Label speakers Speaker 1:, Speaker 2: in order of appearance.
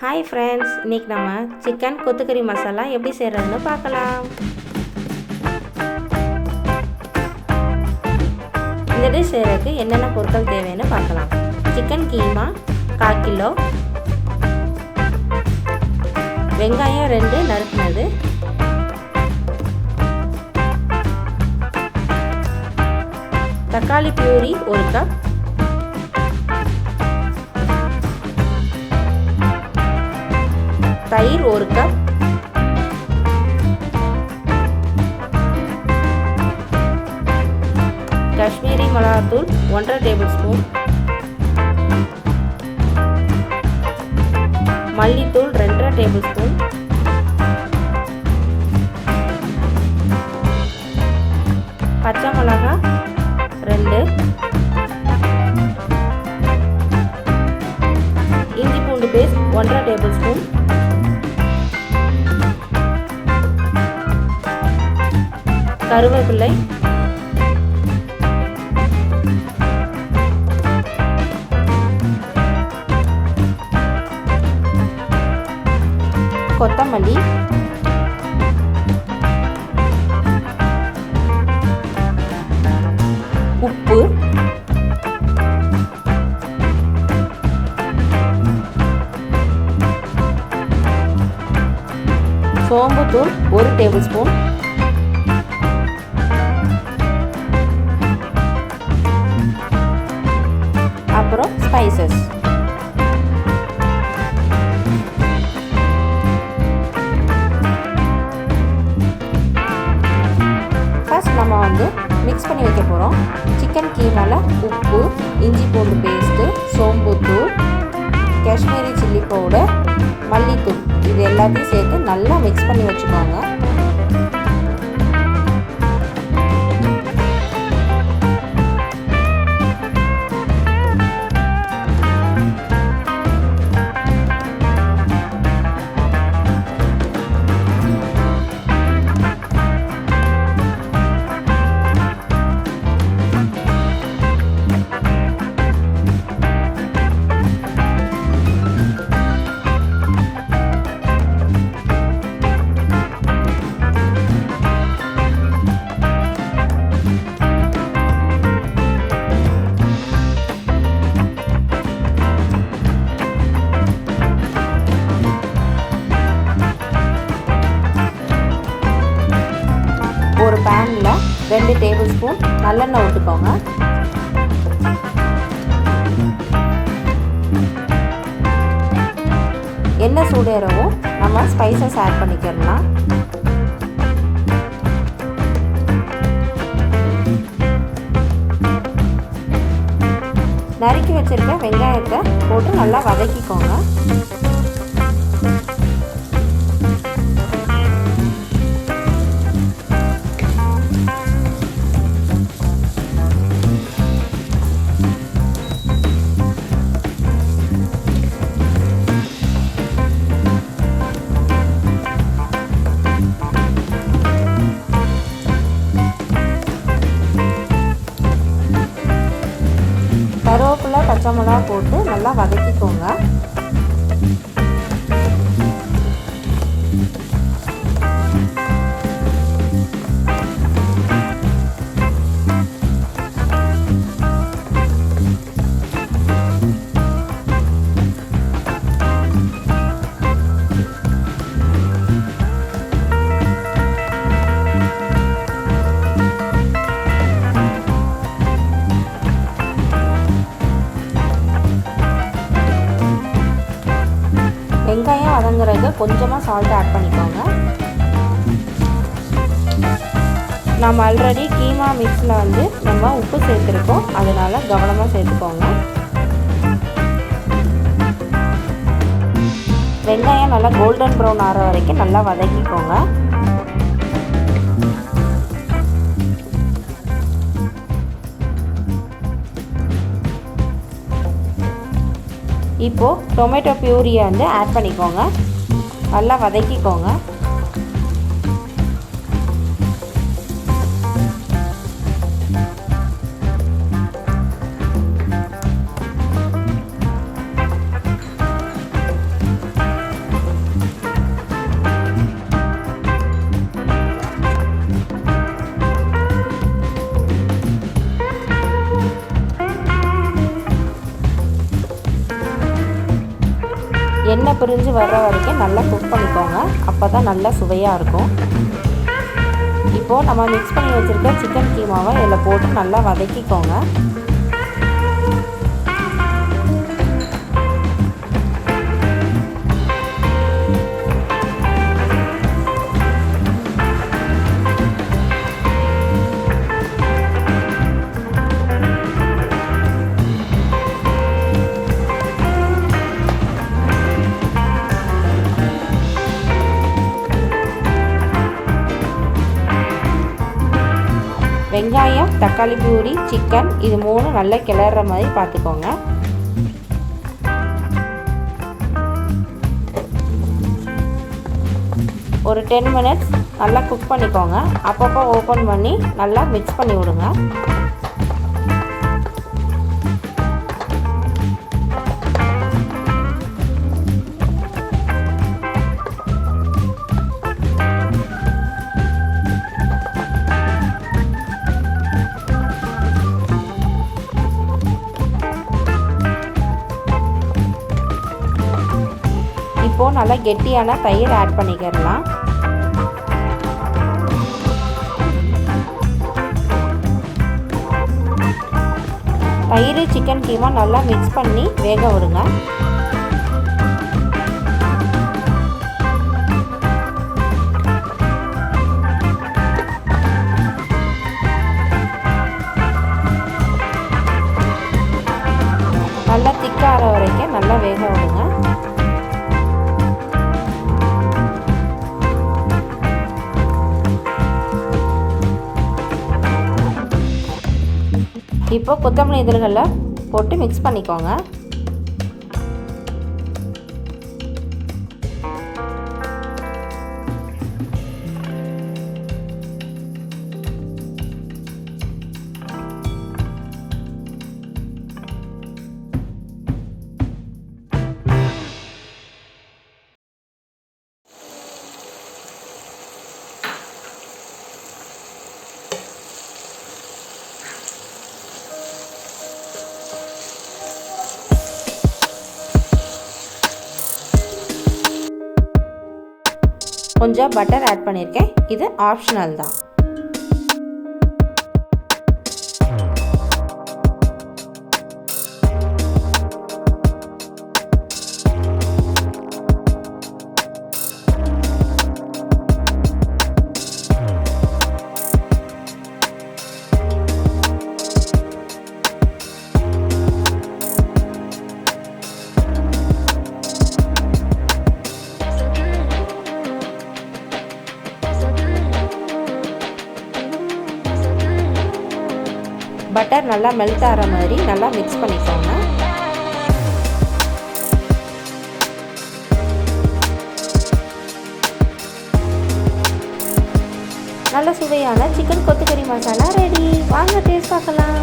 Speaker 1: Hi friends, இன்னைக்கு நம்ம chicken கொத்துக்கறி masala எப்படி செய்யறதுன்னு பார்க்கலாம். இந்த டிஷ் செய்யறதுக்கு என்னென்ன பொருட்கள் தேவைன்னு பார்க்கலாம். சிக்கன் கீமா 1/4 கிலோ, வெங்காயம் 2 நறுக்குனது, தக்காளி பியூரி 1 கப், தயிர் 1 கப், காஷ்மீரி மிளகாத்தூள் 1/2 டேபிள்ஸ்பூன், மல்லித்தூள் 2/2 டேபிள்ஸ்பூன், பச்சை மிளகாய் 2, இஞ்சி பூண்டு பேஸ்ட் 1/2 டேபிள்ஸ்பூன், கருவேப்பிலை, கொத்தமல்லி, உப்பு, சோம்புத்தூள் 1 டேபிள்ஸ்பூன், அப்புறம் ஸ்பைசஸ். ஃபர்ஸ்ட் நம்ம மிக்ஸ் பண்ணி வைக்க போகிறோம். சிக்கன் கீமால உப்பு, இஞ்சி பூண்டு பேஸ்ட்டு, சோம்புத்தூள், காஷ்மீரி சில்லி பவுடர், மல்லித்தூள் இது எல்லாத்தையும் சேர்த்து நல்லா மிக்ஸ் பண்ணி வச்சுக்கோங்க. ஒரு பேனில் 2 டேபிள்ஸ்பூன் நல்லெண்ணெய் விட்டுக்கோங்க. எண்ணெய் சூடேறவும் நம்ம ஸ்பைசஸ் ஆட் பண்ணிக்கிறலாம். நறுக்கி வச்சிருக்க வெங்காயத்தை போட்டு நல்லா வதக்கிக்கோங்க. கருவேப்பிலை, பச்சை மிளகா போட்டு நல்லா வதக்கிக்கோங்க. வெங்காயம் வதங்குறதுக்கு கொஞ்சமாக சால்ட் ஆட் பண்ணிக்கோங்க. நம்ம ஆல்ரெடி கீமா மிக்ஸில் நம்ம உப்பு சேர்த்துருக்கோம், அதனால் கவனமாக சேர்த்துக்கோங்க. வெங்காயம் நல்லா கோல்டன் ப்ரௌன் ஆகிற வரைக்கும் நல்லா வதக்கிக்கோங்க. இப்போது டொமேட்டோ பியூரியை ஆட் பண்ணிக்கோங்க. நல்லா வதக்கிக்கோங்க. எண்ணெய் பிரிஞ்சு வர்ற வரைக்கும் நல்லா குக் பண்ணிக்கோங்க. அப்போ தான் நல்லா சுவையாக இருக்கும். இப்போது நம்ம மிக்ஸ் பண்ணி வச்சுருக்க சிக்கன் கீமாவை இதில் போட்டு நல்லா வதக்கிக்கோங்க. வெங்காயம், தக்காளி பியூரி, சிக்கன் இது 3 நல்லா கிளற மாதிரி பார்த்துக்கோங்க. ஒரு 10 மினிட்ஸ் நல்லா குக் பண்ணிக்கோங்க. அப்பப்போ ஓப்பன் பண்ணி நல்லா மிக்ஸ் பண்ணி விடுங்க. இப்போது நல்லா கெட்டியான தயிர் ஆட் பண்ணிக்கிறலாம். தயிர் சிக்கன் கீமா நல்லா மிக்ஸ் பண்ணி வேக விடுங்க. நல்லா திக்கார வரைக்கும் நல்லா வேக விடுங்க. இப்போ கொத்தமல்லி இதழ்களை போட்டு மிக்ஸ் பண்ணிக்கோங்க. கொஞ்சம் பட்டர் ஆட் பண்ணியிருக்கேன். இது ஆப்ஷனல் தான். பட்டர் நல்லா மெல்ட் ஆகிற மாதிரி நல்லா மிக்ஸ் பண்ணிக்கோங்க. நல்ல சுவையான சிக்கன் கொத்துக்கறி மசாலா ரெடி. வாங்க டேஸ்ட் பார்க்கலாம்.